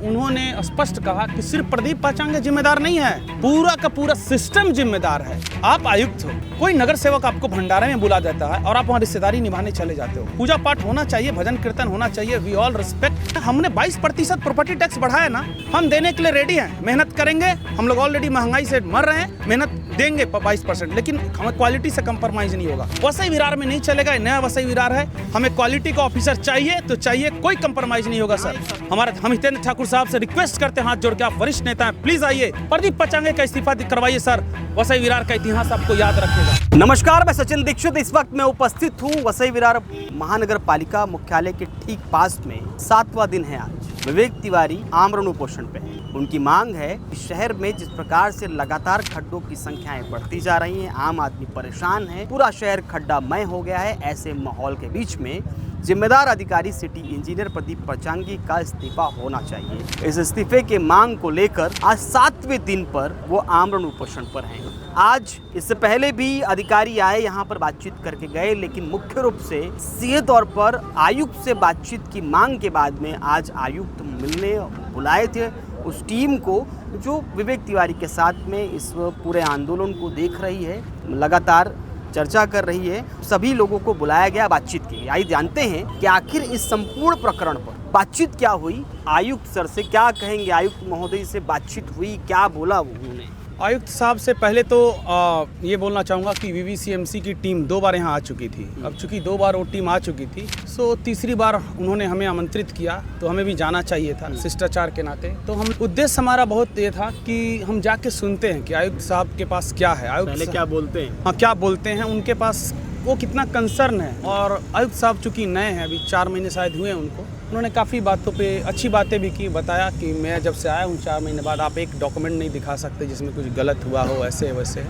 उन्होंने स्पष्ट कहा कि सिर्फ प्रदीप पाचांगे जिम्मेदार नहीं है, पूरा का पूरा सिस्टम जिम्मेदार है। आप आयुक्त हो, कोई नगर सेवक आपको भंडारे में बुला देता है और आप वहाँ रिश्तेदारी निभाने चले जाते हो। पूजा पाठ होना चाहिए, भजन कीर्तन होना चाहिए, वी ऑल रिस्पेक्ट। हमने 22% प्रॉपर्टी टैक्स बढ़ाया ना, हम देने के लिए रेडी हैं, मेहनत करेंगे। हम लोग ऑलरेडी महंगाई से मर रहे हैं, मेहनत देंगे 22%, लेकिन हमें क्वालिटी से कंप्रोमाइज नहीं होगा। वसई विरार में नहीं चलेगा, नया वसई विरार है, हमें क्वालिटी का ऑफिसर चाहिए तो चाहिए, कोई कंप्रोमाइज नहीं होगा सर। हम हितेंद्र ठाकुर साहब से रिक्वेस्ट करते हैं हाथ जोड़ के, आप वरिष्ठ नेता हैं, प्लीज आइए, प्रदीप पाचांगे का इस्तीफा करवाइए सर। वसई विरार का इतिहास आपको याद रखेगा। नमस्कार, मैं सचिन दीक्षित। इस वक्त मैं उपस्थित हूँ वसई विरार महानगर पालिका मुख्यालय के ठीक पास में। 7वां दिन है आज। विवेक तिवारी आमरण उपोषण पे हैं। उनकी मांग है कि शहर में जिस प्रकार से लगातार खड्डों की संख्याएं बढ़ती जा रही हैं, आम आदमी परेशान है, पूरा शहर खड्डामय हो गया है। ऐसे माहौल के बीच में जिम्मेदार अधिकारी सिटी इंजीनियर प्रदीप पाचांगे का इस्तीफा होना चाहिए। इस इस्तीफे के मांग को लेकर आज 7वें दिन पर वो आमरण उपोषण पर हैं। आज इससे पहले भी अधिकारी आए, यहाँ पर बातचीत करके गए, लेकिन मुख्य रूप से सीधे तौर पर आयुक्त से बातचीत की मांग के बाद में आज आयुक्त मिलने बुलाए थे उस टीम को जो विवेक तिवारी के साथ में इस पूरे आंदोलन को देख रही है, लगातार चर्चा कर रही है। सभी लोगों को बुलाया गया बातचीत के लिए। आइए जानते हैं कि आखिर इस संपूर्ण प्रकरण पर बातचीत क्या हुई, आयुक्त सर से क्या कहेंगे, आयुक्त महोदय से बातचीत हुई, क्या बोला उन्होंने। आयुक्त साहब से पहले तो ये बोलना चाहूँगा कि वीवीसीएमसी की टीम 2 बार यहाँ आ चुकी थी। अब चूँकि 2 बार वो टीम आ चुकी थी, सो तीसरी बार उन्होंने हमें आमंत्रित किया तो हमें भी जाना चाहिए था शिष्टाचार के नाते। तो हम उद्देश्य हमारा बहुत ये था कि हम जाके सुनते हैं कि आयुक्त साहब के पास क्या है, आयुक्त पहले क्या बोलते हैं, हाँ क्या बोलते हैं, उनके पास वो कितना कंसर्न है। और आयुक्त साहब चूँकि नए हैं, अभी 4 महीने शायद हुए हैं उनको, उन्होंने काफ़ी बातों पे अच्छी बातें भी की। बताया कि मैं जब से आया हूँ 4 महीने बाद आप एक डॉक्यूमेंट नहीं दिखा सकते जिसमें कुछ गलत हुआ हो, ऐसे वैसे।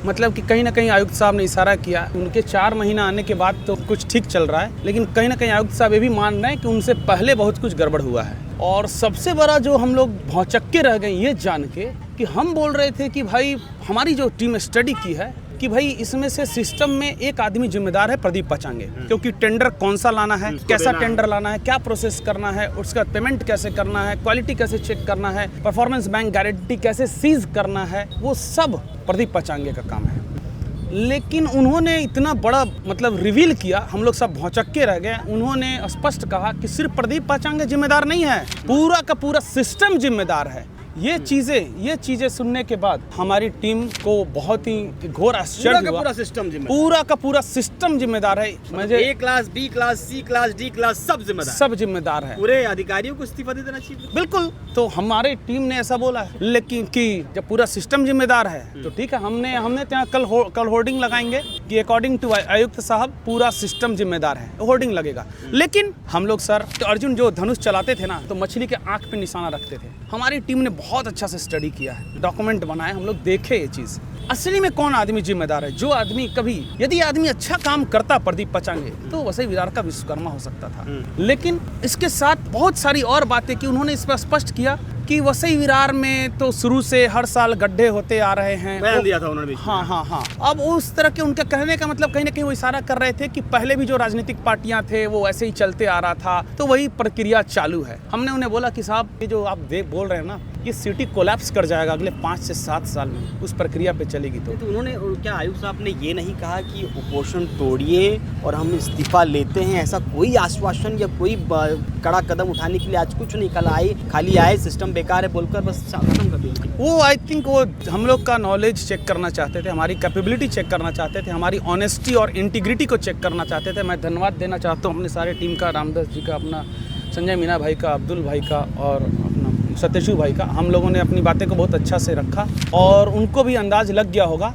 मतलब कि कहीं ना कहीं आयुक्त साहब ने इशारा किया उनके 4 महीना आने के बाद तो कुछ ठीक चल रहा है, लेकिन कहीं ना कहीं आयुक्त साहब ये भी मान रहे हैं कि उनसे पहले बहुत कुछ गड़बड़ हुआ है। और सबसे बड़ा जो हम लोग भौचक्के रह गए ये जान के कि हम बोल रहे थे कि भाई हमारी जो टीम स्टडी की है कि भाई इसमें से सिस्टम में एक आदमी जिम्मेदार है प्रदीप पाचांगे, क्योंकि टेंडर कौन सा लाना है, कैसा टेंडर लाना है, क्या प्रोसेस करना है, उसका पेमेंट कैसे करना है, क्वालिटी कैसे चेक करना है, परफॉर्मेंस बैंक गारंटी कैसे सीज करना है, वो सब प्रदीप पाचांगे का काम है। लेकिन उन्होंने इतना बड़ा मतलब रिवील किया, हम लोग सब भौचक्के रह गए। उन्होंने स्पष्ट कहा कि सिर्फ प्रदीप पाचांगे जिम्मेदार नहीं है, पूरा का पूरा सिस्टम जिम्मेदार है। ये चीजें सुनने के बाद हमारी टीम को बहुत ही घोर आश्चर्य हुआ। पूरा का पूरा सिस्टम जिम्मेदार है। मुझे A class, B class, C class, D class सब जिम्मेदार है। पूरे अधिकारियों को इस्तीफा दे देना चाहिए। बिल्कुल, तो हमारे टीम ने ऐसा बोला है, लेकिन कि जब पूरा सिस्टम जिम्मेदार है तो ठीक है, हमने यहाँ कल होर्डिंग लगाएंगे कि अकॉर्डिंग टू आयुक्त साहब पूरा सिस्टम जिम्मेदार है, होर्डिंग लगेगा। लेकिन हम लोग सर तो अर्जुन जो धनुष चलाते थे ना, तो मछली के आंख पे निशाना रखते थे। हमारी टीम ने बहुत अच्छा से स्टडी किया है, डॉक्यूमेंट बनाए, हम लोग देखे ये चीज असली में कौन आदमी जिम्मेदार है। जो आदमी यदि आदमी अच्छा काम करता प्रदीप पाचांगे तो वसई विरार का विश्वकर्मा हो सकता था। लेकिन इसके साथ बहुत सारी और बातें की उन्होंने। इस पर स्पष्ट किया कि वसई विरार में तो शुरू से हर साल गड्ढे होते आ रहे हैं, बयान दिया था उन्होंने। हाँ। अब उस तरह के उनके कहने का मतलब कहीं ना कहीं वो इशारा कर रहे थे कि पहले भी जो राजनीतिक पार्टियां थे वो ऐसे ही चलते आ रहा था, तो वही प्रक्रिया चालू है। हमने उन्हें बोला कि साहब ये जो आप बोल रहे हैं ना, ये सिटी कोलैप्स कर जाएगा अगले 5 से 7 साल में, उस प्रक्रिया पे चलेगी। तो उन्होंने क्या आयुक्त साहब ने ये नहीं कहा कि उपोषण तोड़िए और हम इस्तीफा लेते हैं, ऐसा कोई आश्वासन या कोई कड़ा कदम उठाने के लिए आज कुछ नहीं। कल खाली आए सिस्टम बेकार है बोलकर बस खत्म कर दिया। वो आई थिंक वो हम लोग का नॉलेज चेक करना चाहते थे, हमारी कैपेबिलिटी चेक करना चाहते थे, हमारी ऑनेस्टी और इंटीग्रिटी को चेक करना चाहते थे। मैं धन्यवाद देना चाहता हूँ अपने सारे टीम का, रामदास जी का, अपना संजय मीना भाई का, अब्दुल भाई का और अपना सत्यशु भाई का। हम लोगों ने अपनी बातें को बहुत अच्छा से रखा और उनको भी अंदाज लग गया होगा,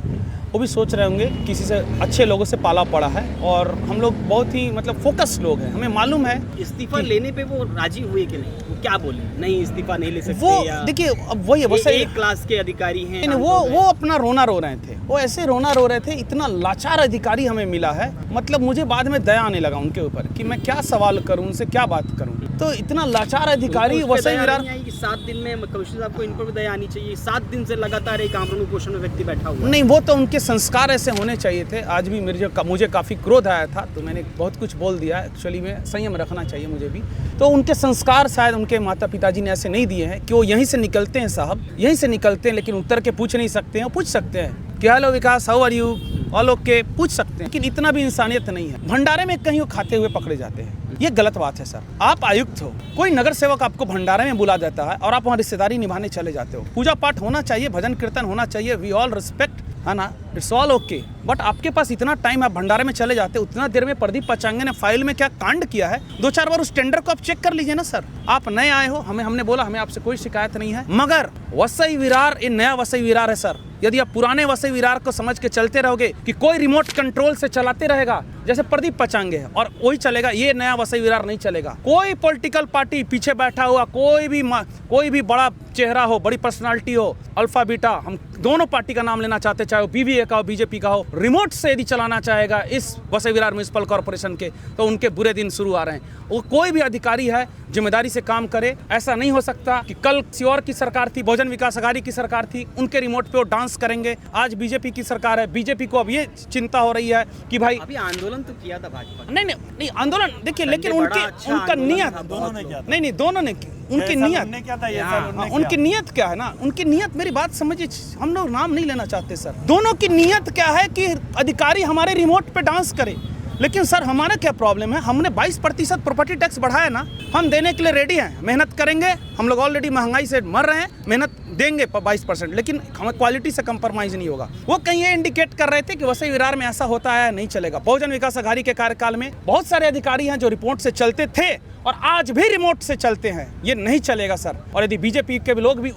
वो भी सोच रहे होंगे किसी से अच्छे लोगों से पाला पड़ा है। और हम लोग बहुत ही मतलब फोकस लोग हैं, हमें मालूम है। इस्तीफा लेने पे वो राजी हुए कि नहीं, वो क्या बोले, नहीं इस्तीफा नहीं ले सकते? वो देखिए, अब वही एक क्लास के अधिकारी हैं, वो अपना रोना रो रहे थे, वो ऐसे रोना रो रहे थे। इतना लाचार अधिकारी हमें मिला है, मतलब मुझे बाद में दया आने लगा उनके ऊपर कि मैं क्या सवाल करूं, उनसे क्या बात करूं। तो इतना लाचार अधिकारी उनको उस पे वसई दया विरार। नहीं आई कि 7 दिन में कमिश्नर साहब को इन पर भी दया आनी चाहिए। 7 दिन से लगातार एक आमरण उपोषण में व्यक्ति बैठा हुआ है। नहीं, वो तो उनके संस्कार ऐसे होने चाहिए थे। आज भी मुझे काफ़ी क्रोध आया था, तो मैंने बहुत कुछ बोल दिया। एक्चुअली में संयम रखना चाहिए मुझे भी। तो उनके संस्कार शायद उनके माता पिताजी ने ऐसे नहीं दिए हैं कि वो यहीं से निकलते हैं साहब, यहीं से निकलते हैं, लेकिन उत्तर के पूछ नहीं सकते हैं। पूछ सकते हैं क्या hello Vikas, how are you, all okay, पूछ सकते हैं, लेकिन इतना भी इंसानियत नहीं है। भंडारे में कहीं वो खाते हुए पकड़े जाते हैं, ये गलत बात है सर। आप आयुक्त हो, कोई नगर सेवक आपको भंडारे में बुला देता है और आप वहाँ रिश्तेदारी निभाने चले जाते हो। पूजा पाठ होना चाहिए, भजन कीर्तन होना चाहिए, वी ऑल रिस्पेक्ट, है ना, इट्स ऑल ओके। बट आपके पास इतना टाइम, आप भंडारे में चले जाते हो, उतना देर में प्रदीप पचांगे ने फाइल में क्या कांड किया है, 2-4 बार उस टेंडर को आप चेक कर लीजिए ना सर। आप नए आए हो, हमने बोला हमें आपसे कोई शिकायत नहीं है, मगर वसई विरार ये नया वसई विरार है सर। यदि आप पुराने वसई विरार को समझ के चलते रहोगे कि कोई रिमोट कंट्रोल से चलाते रहेगा, जैसे प्रदीप पचांगे है और वही चलेगा, ये नया वसई विरार नहीं चलेगा। कोई पॉलिटिकल पार्टी पीछे बैठा हुआ, कोई भी बड़ा चेहरा हो, बड़ी पर्सनालिटी हो, अल्फा बीटा, हम दोनों पार्टी का नाम लेना चाहते, चाहे वो बीवीए का हो, बीजेपी का हो, रिमोट से यदि चलाना चाहेगा इस वसई विरार म्युनिसिपल कॉर्पोरेशन के, तो उनके बुरे दिन शुरू आ रहे हैं। वो कोई भी अधिकारी है जिम्मेदारी से काम करे। ऐसा नहीं हो सकता कि कल किसी और की सरकार थी, बहुजन विकास अघाड़ी की सरकार थी, उनके रिमोट पे वो डांस करेंगे। आज बीजेपी की सरकार है, बीजेपी को अब ये चिंता हो रही है कि भाई अभी आंदोलन तो किया था भाजपा। नहीं आंदोलन देखिए, लेकिन उनका नियत, दोनों ने किया था। नहीं दोनों ने, उनकी नियत क्या था, ये साल उनकी नियत क्या है ना, उनकी नियत, मेरी बात समझिए, हम लोग नाम नहीं लेना चाहते सर। दोनों की नियत क्या है कि अधिकारी हमारे रिमोट पे डांस करे। लेकिन सर हमारा क्या प्रॉब्लम है, हमने 22% प्रॉपर्टी टैक्स बढ़ाया ना, हम देने के लिए रेडी हैं, मेहनत करेंगे। हम लोग ऑलरेडी महंगाई से मर रहे हैं, मेहनत देंगे 22%, लेकिन हमें क्वालिटी से कंप्रोमाइज नहीं होगा। वो कहीं ये इंडिकेट कर रहे थे कि वसई विरार में ऐसा होता है, नहीं चलेगा। बहुजन विकास अघाड़ी के कार्यकाल में बहुत सारे अधिकारी हैं जो रिमोट से चलते थे और आज भी रिमोट से चलते हैं, ये नहीं चलेगा सर। और यदि बीजेपी के लोग भी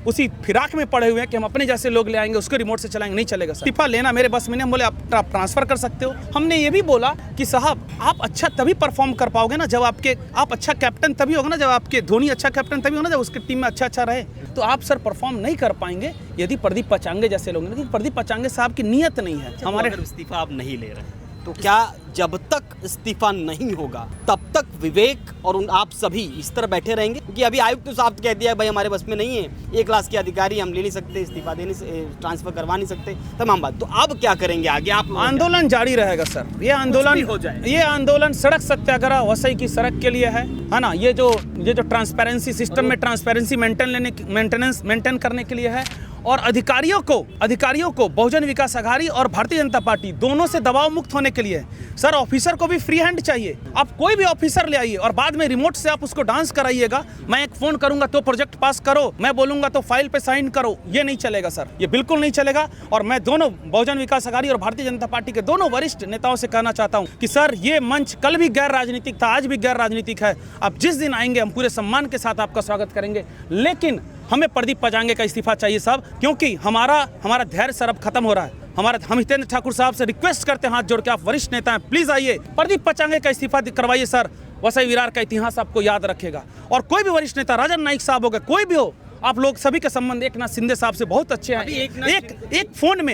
उसी फिराक में पड़े हुए हैं कि हम अपने जैसे लोग ले आएंगे, उसको रिमोट से चलाएंगे, नहीं चलेगा सर। इस्तीफा लेना मेरे बस में नहीं। हम बोले आप ट्रांसफर कर सकते हो। हमने ये भी बोला कि साहब आप अच्छा तभी परफॉर्म कर पाओगे ना जब आप अच्छा कैप्टन तभी होगा ना, जब आपके धोनी अच्छा कैप्टन तभी होगा ना, जब उसकी टीम में अच्छा रहे। तो आप सर परफॉर्म नहीं कर पाएंगे यदि प्रदीप पचांगे जैसे लोग, लेकिन प्रदीप पचांगे साहब की नीयत नहीं है। हमारे इस्तीफा आप नहीं ले रहे, तो क्या जब तक इस्तीफा नहीं होगा तब तक विवेक और आप सभी इस तरह बैठे रहेंगे? क्योंकि अभी आयुक्त तो साहब कह दिया भाई हमारे बस में नहीं है, 1 क्लास के अधिकारी हम ले नहीं सकते, इस्तीफा देने से ट्रांसफर करवा नहीं सकते, तमाम बात। तो अब क्या करेंगे आगे? आप आंदोलन जारी रहेगा सर। ये आंदोलन हो जाए, ये आंदोलन सड़क सत्याग्रह वसई की सड़क के लिए है ना। ये जो ट्रांसपेरेंसी सिस्टम में ट्रांसपेरेंसी मेंटेन करने के लिए है। और अधिकारियों को बहुजन विकास अघाड़ी और भारतीय जनता पार्टी दोनों से दबाव मुक्त होने के लिए सर ऑफिसर को भी फ्री हैंड चाहिए। आप कोई भी ऑफिसर ले आइए और बाद में रिमोट से आप उसको डांस कराइएगा। मैं एक फोन करूंगा तो प्रोजेक्ट पास करो, मैं बोलूंगा तो फाइल पे साइन करो, ये नहीं चलेगा सर, ये बिल्कुल नहीं चलेगा। और मैं दोनों बहुजन विकास अघाड़ी और भारतीय जनता पार्टी के दोनों वरिष्ठ नेताओं से कहना चाहता हूं कि सर ये मंच कल भी गैर राजनीतिक था, आज भी गैर राजनीतिक है। आप जिस दिन आएंगे हम पूरे सम्मान के साथ आपका स्वागत करेंगे, लेकिन हमें प्रदीप पचांगे का इस्तीफा चाहिए साहब, क्योंकि हमारा धैर्य सर अब खत्म हो रहा है। हम हितेंद्र ठाकुर साहब से रिक्वेस्ट करते हैं हाथ जोड़ के, आप वरिष्ठ नेता हैं, प्लीज आइए, प्रदीप पचांगे का इस्तीफा करवाइए सर। वसई विरार का इतिहास आपको याद रखेगा। और कोई भी वरिष्ठ नेता, राजन नाइक साहब हो गए, कोई भी हो, आप लोग सभी के संबंध एकनाथ शिंदे साहब से बहुत अच्छे हैं। एक फोन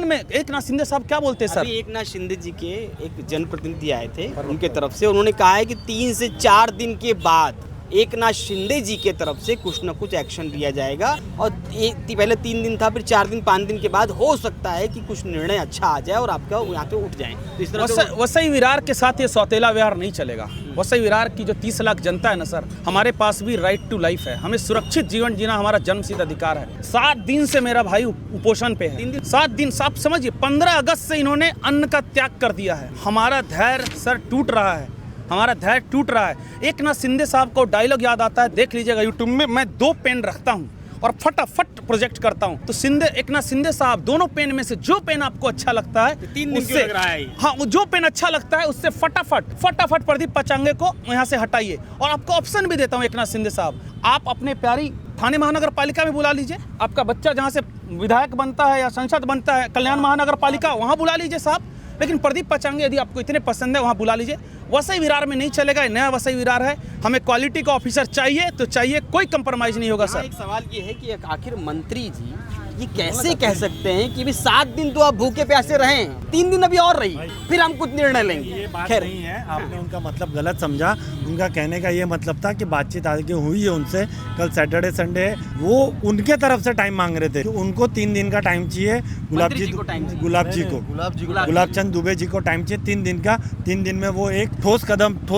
में एकनाथ शिंदे साहब क्या बोलते हैं सर? एकनाथ शिंदे जी के एक जनप्रतिनिधि आए थे, उनके तरफ से उन्होंने कहा है कि 3 से 4 दिन के बाद एकनाथ शिंदे जी के तरफ से कुछ न कुछ एक्शन लिया जाएगा। और पहले 3 दिन था, फिर 4 दिन 5 दिन के बाद हो सकता है कि कुछ निर्णय अच्छा आ जाए और आपका यहाँ पे उठ जाए। तो इस तरह वसई विरार के साथ ये सौतेला व्यवहार नहीं चलेगा। वसई विरार की जो 30 लाख जनता है ना सर, हमारे पास भी राइट टू लाइफ है। हमें सुरक्षित जीवन जीना हमारा जन्मसिद्ध अधिकार है। 7 दिन से मेरा भाई उपोषण पे है। 7 दिन आप समझिए, 15 अगस्त से इन्होंने अन्न का त्याग कर दिया है। हमारा धैर्य सर टूट रहा है, हमारा धैर्य टूट रहा है। एकनाथ शिंदे साहब को डायलॉग याद आता है, देख लीजिएगा यूट्यूब में, मैं 2 पेन रखता हूँ और फटाफट प्रोजेक्ट करता हूँ। तो एकनाथ शिंदे साहब, दोनों पेन में से जो पेन आपको अच्छा लगता है, 3 दिन क्यों लग रहा है? हाँ, जो पेन अच्छा लगता है उससे फटाफट प्रदीप पचांगे को यहाँ से हटाइए। और आपको ऑप्शन भी देता हूँ एकनाथ शिंदे साहब, आप अपने प्यारी थाने महानगर पालिका में बुला लीजिए। आपका बच्चा जहाँ से विधायक बनता है या सांसद बनता है, कल्याण महानगर पालिका, वहाँ बुला लीजिए साहब। लेकिन प्रदीप पचांगे यदि आपको इतने पसंद है, वहाँ बुला लीजिए। वसई विरार में नहीं चलेगा, नया वसई विरार है, हमें क्वालिटी का ऑफिसर चाहिए तो चाहिए, कोई कंप्रोमाइज नहीं होगा यहाँ सर। एक सवाल ये है कि आखिर मंत्री जी ये कैसे कह सकते हैं कि भी 7 दिन तो आप भूखे प्यासे रहें, 3 दिन अभी और रही, फिर हम कुछ निर्णय लेंगे। ये बात खैर, नहीं है, आपने उनका मतलब गलत समझा। उनका कहने का ये मतलब था कि बातचीत आगे हुई है उनसे, कल सैटरडे संडे है, वो उनके तरफ से टाइम मांग रहे थे। उनको 3 दिन का टाइम चाहिए, गुलाब मंत्री जी जी को टाइम चाहिए। गुलाब चंद दुबे जी को टाइम चाहिए 3 दिन का। 3 दिन में वो एक ठोस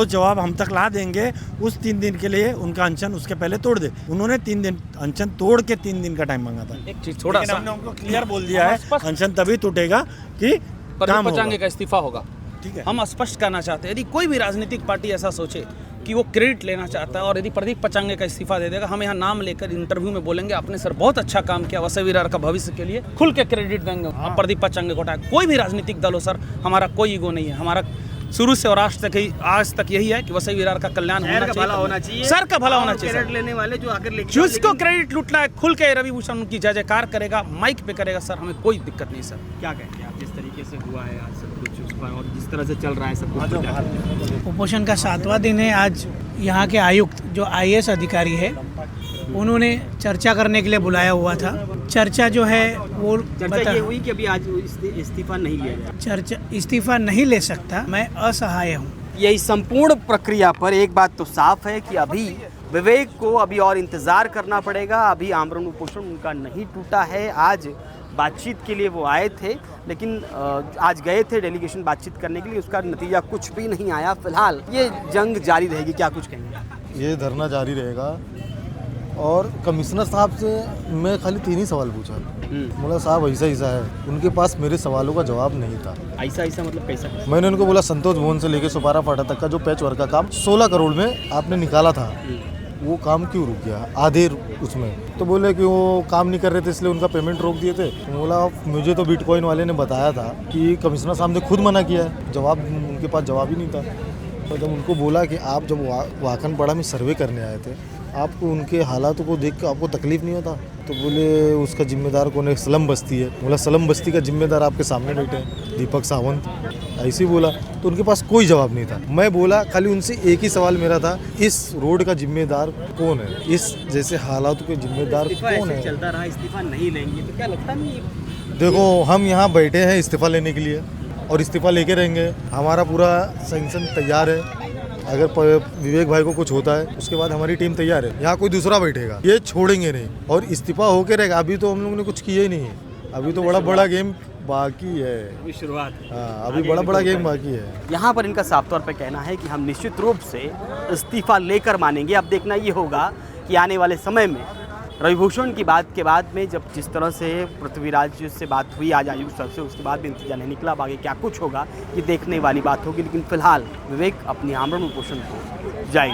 जवाब हम तक ला देंगे। उस 3 दिन के लिए उनका अनशन उसके पहले तोड़ दे। उन्होंने 3 दिन अनशन तोड़ के 3 दिन का टाइम मांगा था। एक चीज थोड़ा सा हमने उनको क्लियर बोल दिया है, अनशन तभी टूटेगा कि काम पचांगे होगा। का इस्तीफा होगा। ठीक है, हम स्पष्ट करना चाहते हैं, यदि कोई भी राजनीतिक पार्टी ऐसा सोचे कि वो क्रेडिट लेना चाहता है और यदि प्रदीप पचांगे का इस्तीफा दे देगा, हम यहाँ नाम लेकर इंटरव्यू में बोलेंगे आपने सर बहुत अच्छा काम किया वसई विरार का भविष्य के लिए, खुल के क्रेडिट देंगे हम प्रदीप पचांगे को हटाए। कोई भी राजनीतिक दल हो सर, हमारा कोई ईगो नहीं है, हमारा शुरू से और आज तक यही है कि वसई विरार का कल्याण होना चाहिए, सर का भला होना चाहिए। क्रेडिट लेने वाले जो आकर लेके जिसको क्रेडिट लूटना है खुल के रवि भूषण उनकी जय जयकार करेगा, माइक पे करेगा सर, हमें कोई दिक्कत नहीं सर। क्या कहेंगे आप, जिस तरीके से हुआ है आज सब कुछ उस पर और जिस तरह से चल रहा है सब कुछ? कुपोषण का 7वां दिन है आज। यहाँ के आयुक्त जो IAS अधिकारी है उन्होंने चर्चा करने के लिए बुलाया हुआ था। चर्चा जो है वो चर्चा ये हुई कि अभी आज इस्तीफा नहीं लिया जाए। इस्तीफा नहीं ले सकता, मैं असहाय हूँ। यही संपूर्ण प्रक्रिया पर एक बात तो साफ है कि अभी विवेक को अभी और इंतज़ार करना पड़ेगा। अभी आमरण उपोषण उनका नहीं टूटा है। आज बातचीत के लिए वो आए थे, लेकिन आज गए थे डेलीगेशन बातचीत करने के लिए, उसका नतीजा कुछ भी नहीं आया। फिलहाल ये जंग जारी रहेगी, क्या कुछ कहेंगे? ये धरना जारी रहेगा। और कमिश्नर साहब से मैं खाली 3 ही सवाल पूछा, बोला साहब ऐसा है, उनके पास मेरे सवालों का जवाब नहीं था। ऐसा मतलब कैसा? मैंने उनको बोला संतोष भवन से लेकर सुपारा फाटा तक का जो पैच वर्क का काम 16 करोड़ में आपने निकाला था, वो काम क्यों रुक गया आधे उसमें? तो बोले कि वो काम नहीं कर रहे थे इसलिए उनका पेमेंट रोक दिए थे। तो बोला मुझे तो बिटकॉइन वाले ने बताया था कि कमिश्नर साहब ने खुद मना किया है, जवाब उनके पास जवाब ही नहीं था। तो जब उनको बोला कि आप जब वाकन पड़ा में सर्वे करने आए थे, आपको उनके हालातों को देख कर आपको तकलीफ नहीं होता? तो बोले उसका जिम्मेदार कौन है? स्लम बस्ती है। बोला स्लम बस्ती का जिम्मेदार आपके सामने बैठे हैं, दीपक सावंत। ऐसे ही बोला, तो उनके पास कोई जवाब नहीं था। मैं बोला खाली उनसे एक ही सवाल मेरा था, इस रोड का जिम्मेदार कौन है? इस जैसे हालातों के जिम्मेदार कौन है? चलता रहा, इस्तीफा नहीं लेंगे तो क्या लगता नहीं? देखो हम यहाँ बैठे हैं इस्तीफा लेने के लिए और इस्तीफा लेके रहेंगे। हमारा पूरा सैंक्शन तैयार है। अगर विवेक भाई को कुछ होता है उसके बाद हमारी टीम तैयार है। यहाँ कोई दूसरा बैठेगा, ये छोड़ेंगे नहीं और इस्तीफा होके रहेगा। अभी तो हम लोगों ने कुछ किया ही नहीं है, अभी तो बड़ा गेम बाकी है, अभी शुरुआत है। हाँ अभी बड़ा गेम बाकी है। यहाँ पर इनका साफ तौर पे कहना है कि हम निश्चित रूप से इस्तीफा लेकर मानेंगे। अब देखना ये होगा कि आने वाले समय में रविभूषण की बात के बाद में जब जिस तरह से पृथ्वीराज से बात हुई आज आयुक्त सर से, उसके बाद भी नतीजा नहीं निकला। अब आगे क्या कुछ होगा ये देखने वाली बात होगी, लेकिन फिलहाल विवेक अपनी आमरण उपोषण को जारी